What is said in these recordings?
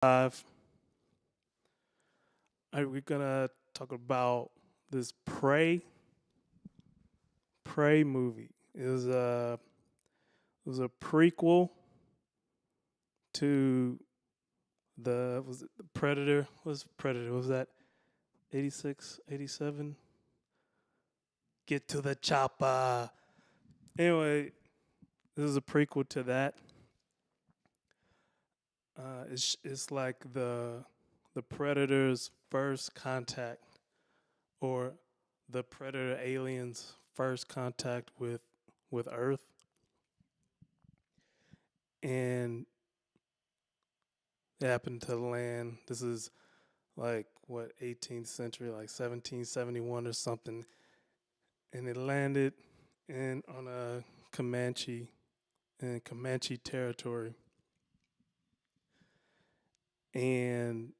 Live. We're gonna talk about this Prey movie. It was a prequel to the was it the Predator? Was Predator? Was that 86, 87? Get to the chopper. Anyway, this is a prequel to that. It's like the Predator's first contact, or the Predator aliens' first contact with Earth, and they happened to land. This is like what 18th century, like 1771 or something, and it landed in on a Comanche territory, and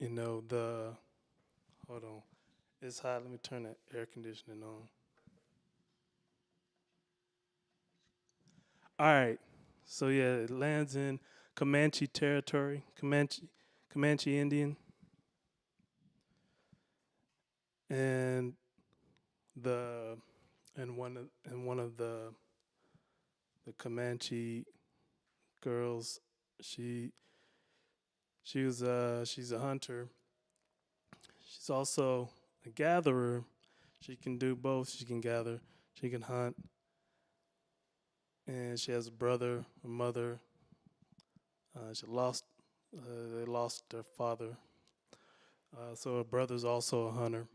the hold on, it's hot. Let me turn the air conditioning on. All right, so yeah, it lands in Comanche territory, Comanche Indian, and the and one of the Comanche girls, she she's a hunter. She's also a gatherer. She can do both. She can gather, she can hunt, and she has a brother, a mother. She lost. They lost their father, so her brother's also a hunter,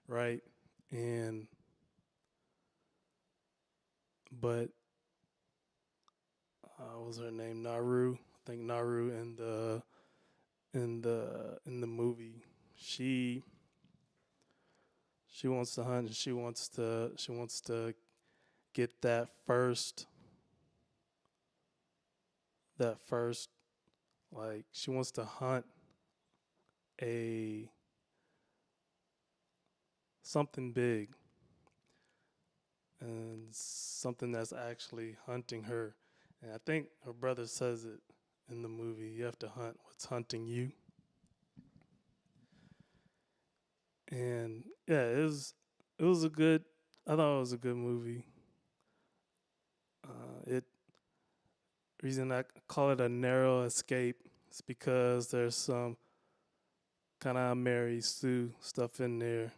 right? And but what was her name? Naru. I think Naru in the movie, she she wants to hunt. And she wants to get that first, like, she wants to hunt a something big, and something that's actually hunting her. And I think her brother says it in the movie. You have to hunt what's hunting you. And yeah, it was a good. I thought it was a good movie. It reason I call it a narrow escape is because there's some kind of Mary Sue stuff in there.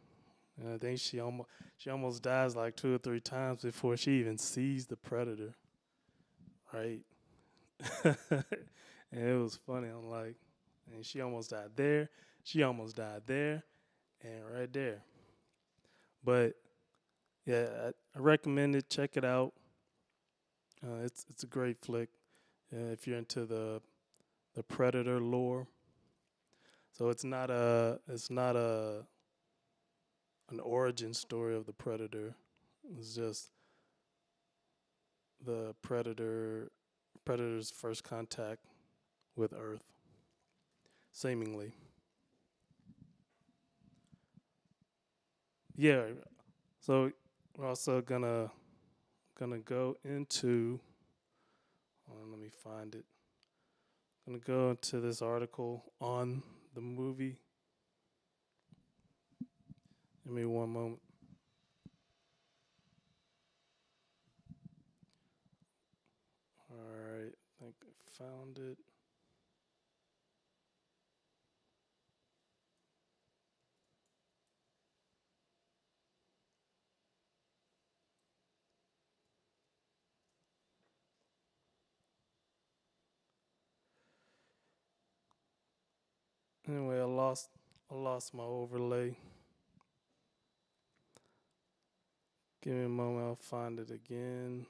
And I think she almost dies like 2 or 3 times before she even sees the predator, right? And it was funny. I'm like, and she almost died there. She almost died there, and right there. But yeah, I recommend it. Check it out. It's a great flick if you're into the Predator lore. So it's not a an origin story of the Predator. It's just the Predator's first contact with Earth, seemingly. Yeah. So we're also gonna go into. Hold on, let me find it. Gonna go into this article on the movie. Give me one moment. All right, I think I found it. Anyway, I lost my overlay. Give me a moment. I'll find it again.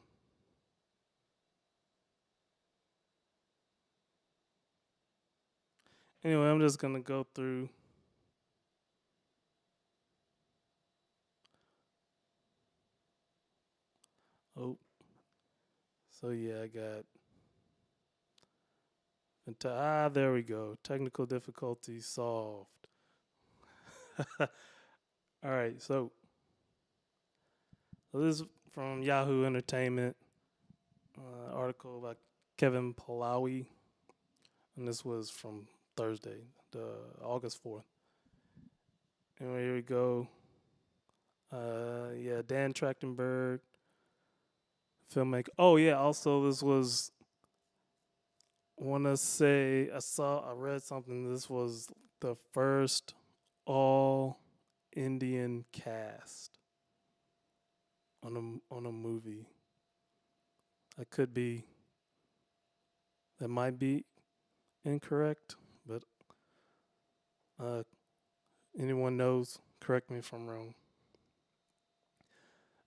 Anyway, I'm just gonna go through. Oh, so yeah, I got. There we go. Technical difficulty solved. All right, so this is from Yahoo Entertainment, article by Kevin Palawi. and this was from Thursday, the August 4th. And here we go. Yeah, Dan Trachtenberg, filmmaker. Oh yeah, also this was. Want to say I read something. This was the first all Indian cast on a movie. I could be that might be incorrect, but uh, anyone knows, correct me if I'm wrong.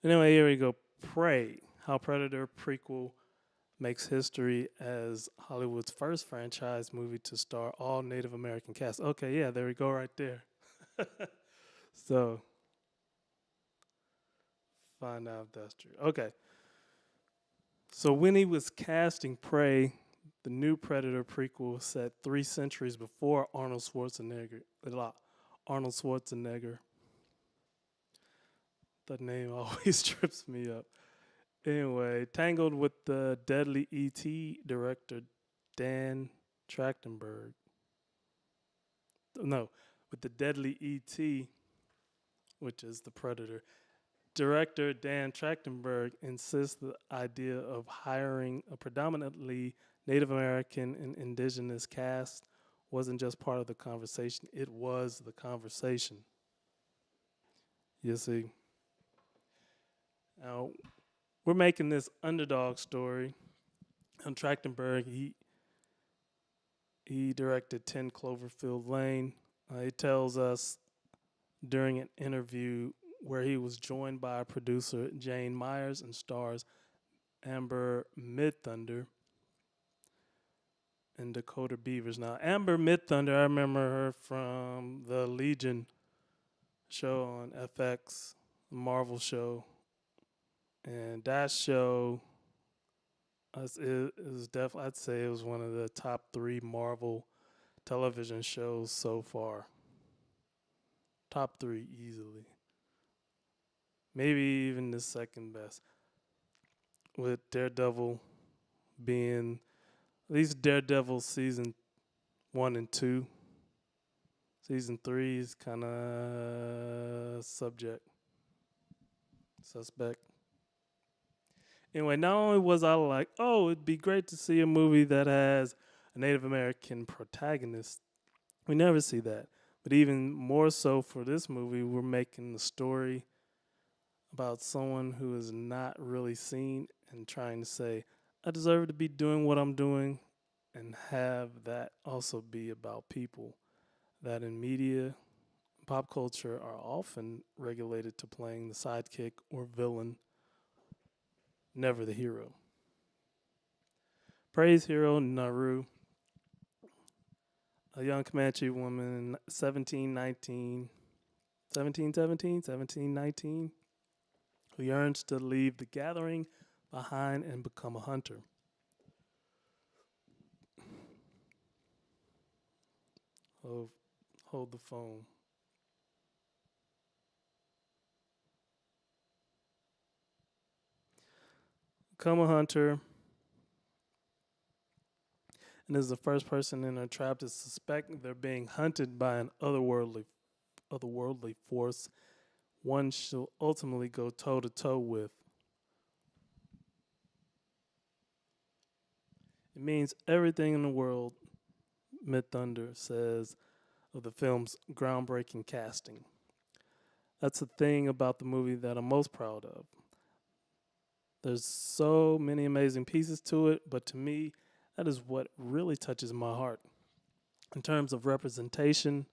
Anyway, here we go. Prey, how Predator prequel makes history as Hollywood's first franchise movie to star all Native American cast. Okay, yeah, there we go right there. So, find out if that's true. Okay. So when he was casting Prey, the new Predator prequel set 3 centuries before Arnold Schwarzenegger. Arnold Schwarzenegger. That name always trips me up. Anyway, tangled with the deadly E.T. director Dan Trachtenberg. No, with the deadly E.T., which is the Predator. Director Dan Trachtenberg insists the idea of hiring a predominantly Native American and indigenous cast wasn't just part of the conversation, it was the conversation. You see. Now, we're making this underdog story. And Trachtenberg, he directed 10 Cloverfield Lane. He tells us during an interview where he was joined by producer Jane Myers and stars Amber Midthunder and Dakota Beavers. Now, Amber Midthunder, I remember her from the Legion show on FX, the Marvel show. And that show is definitely, I'd say it was one of the top 3 Marvel television shows so far. Top 3 easily. Maybe even the second best. With Daredevil being, at least Daredevil season 1 and 2. Season 3 is kind of suspect. Anyway, not only was I like, oh, it'd be great to see a movie that has a Native American protagonist. We never see that. But even more so for this movie, we're making the story about someone who is not really seen and trying to say, I deserve to be doing what I'm doing, and have that also be about people that in media, pop culture are often regulated to playing the sidekick or villain, never the hero. Praise hero Naru, a young Comanche woman, 1719, who yearns to leave the gathering behind and become a hunter. Hold the phone. Become a hunter, and is the first person in her tribe to suspect they're being hunted by an otherworldly force one she'll ultimately go toe to toe with. It means everything in the world, Mid-Thunder says of the film's groundbreaking casting. That's the thing about the movie that I'm most proud of. There's so many amazing pieces to it, but to me, that is what really touches my heart. In terms of representation,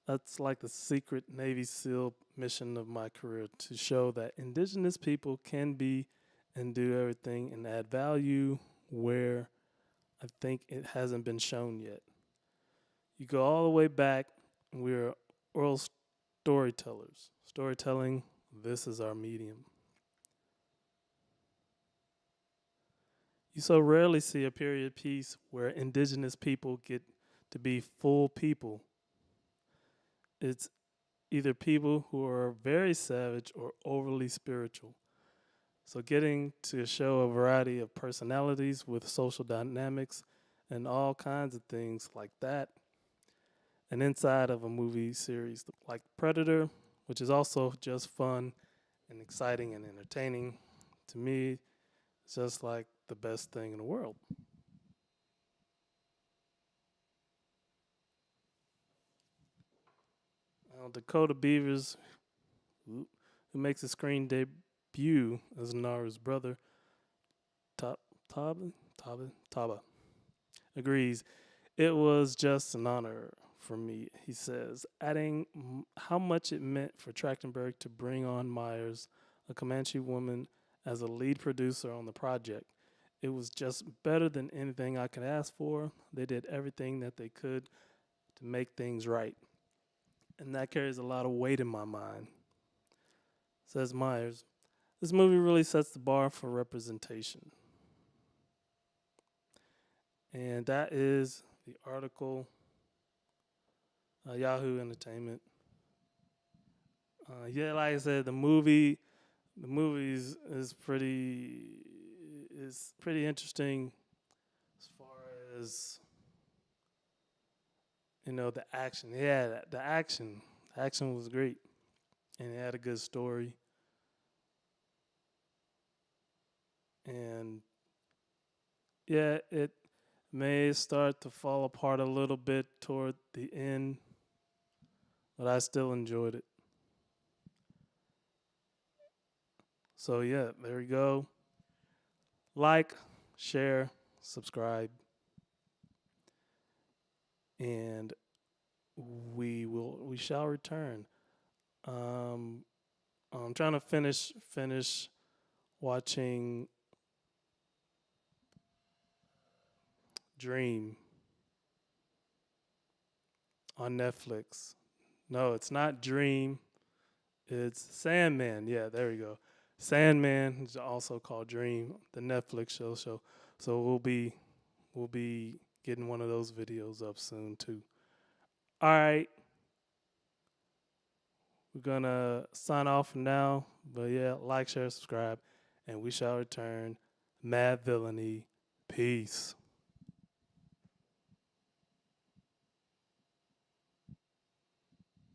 that's like the secret Navy SEAL mission of my career, to show that indigenous people can be and do everything and add value where I think it hasn't been shown yet. You go all the way back, we're oral storytellers. Storytelling, this is our medium. You so rarely see a period piece where indigenous people get to be full people. It's either people who are very savage or overly spiritual. So getting to show a variety of personalities with social dynamics and all kinds of things like that. And inside of a movie series like Predator, which is also just fun and exciting and entertaining, to me, it's just like the best thing in the world. Dakota Beavers, who makes a screen debut as Naru's brother, Ta- Taba, agrees. It was just an honor for me, he says, adding how much it meant for Trachtenberg to bring on Myers, a Comanche woman, as a lead producer on the project. It was just better than anything I could ask for. They did everything that they could to make things right. And that carries a lot of weight in my mind, says Myers. This movie really sets the bar for representation. And that is the article, Yahoo Entertainment. Yeah, like I said, the movies is pretty interesting as far as the action. Yeah, the action was great, and it had a good story. And yeah, it may start to fall apart a little bit toward the end, but I still enjoyed it. So yeah, there we go. Like, share, subscribe, and we shall return. Um, I'm trying to finish watching Dream on Netflix. No, it's not Dream. It's Sandman. Yeah, there we go. Sandman is also called Dream, the Netflix show. So we'll be getting one of those videos up soon too. All right, we're gonna sign off now. But yeah, like, share, subscribe, and we shall return. Madvillainy. Peace.